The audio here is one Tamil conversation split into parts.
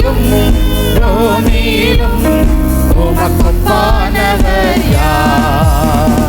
வானத்திலும் பூமியிலும் உமக்கொப்பானவர் யார்?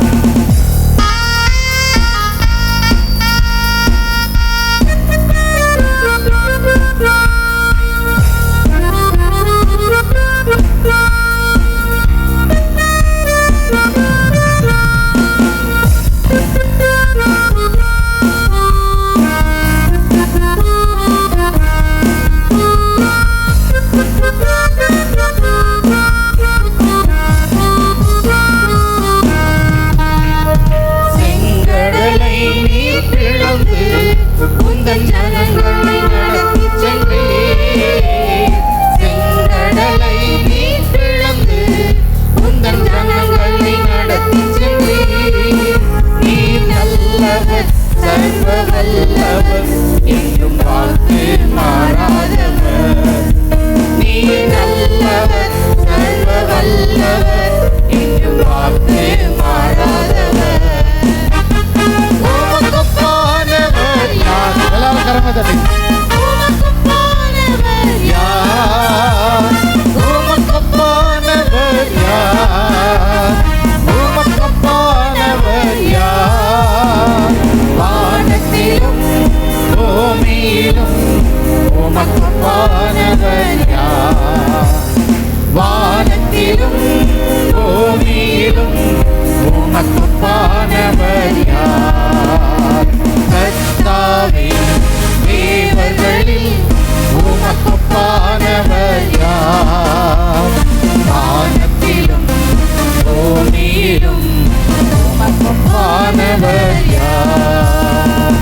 உந்தன் ஜனங்களை நடத்தி சென்றீர். செங்கடலை நீர் பிளந்து உந்தன் ஜனங்களை நடத்தி சென்றீர். நீர் நல்லவர், சர்வ வல்லவர், என்றும் வாக்கு மாறாதவர். நீர் நல்லவர், சர்வ வல்லவர், என்றும் வாக்கு மாறாதவர். கரமதடி உமக்கொப்பானவர் யார்? உமக்கொப்பானவர் யார்? உமக்கொப்பானவர் யார்? வானத்திலும் பூமியிலும் உமக்கொப்பானவர் யார்? வானத்திலும் பூமியிலும் உமக்கொப்பானவர் யார்? கர்த்தாவே, தேவர்களில் உமக்கொப்பானவர் யார்? வானத்திலும் பூமியிலும் உமக்கொப்பானவர் யார்?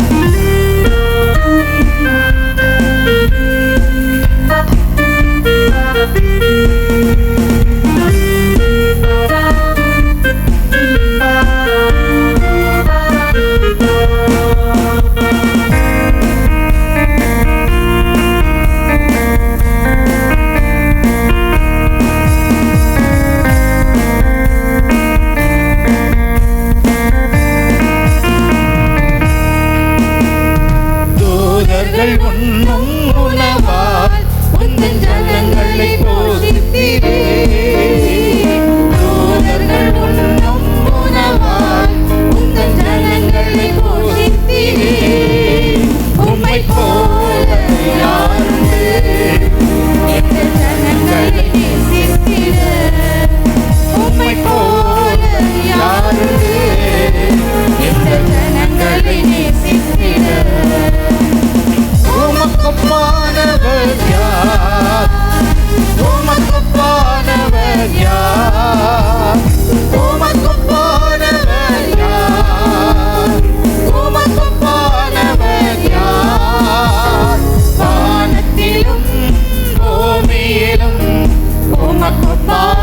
உண்ணும் உணவால் உந்தன் ஜனங்களை போஷித்தீரே. தூதர்கள் உண்ணும் உணவால் உந்தன் ஜனங்களை போஷித்தீரே. உம்மை போல யாருண்டு எங்கள் ஜனங்களை நேசித்திட? உம்மை போல யாருண்டு எங்கள் ஜனங்களை நேசித்திட? உமக்கொப்பானவர் யார்? உமக்கொப்பானவர் யார்? உமக்கொப்பானவர் யார்? உமக்கொப்பானவர் யார்? வானத்திலும் பூமியிலும் உமக்கொப்பானவர்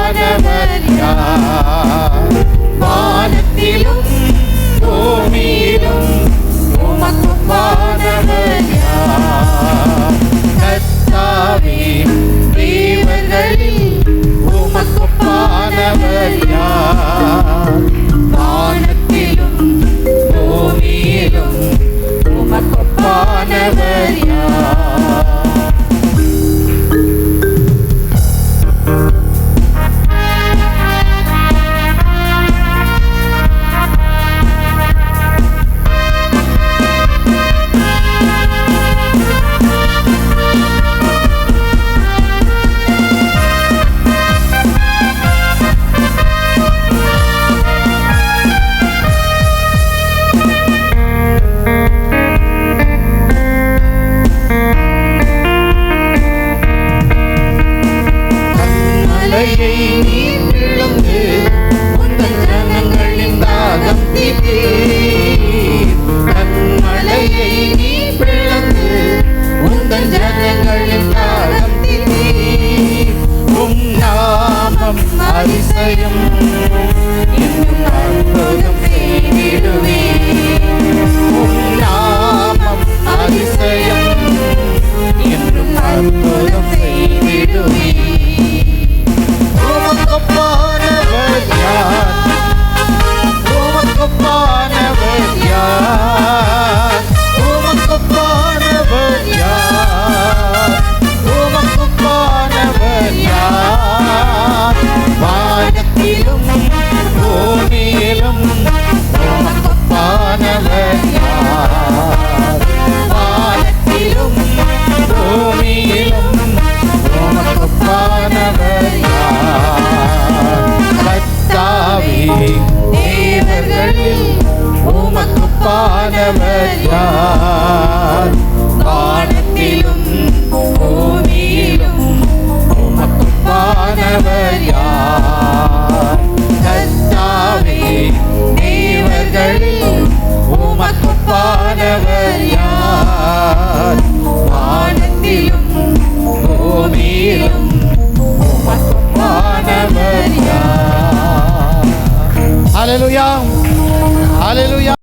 யார்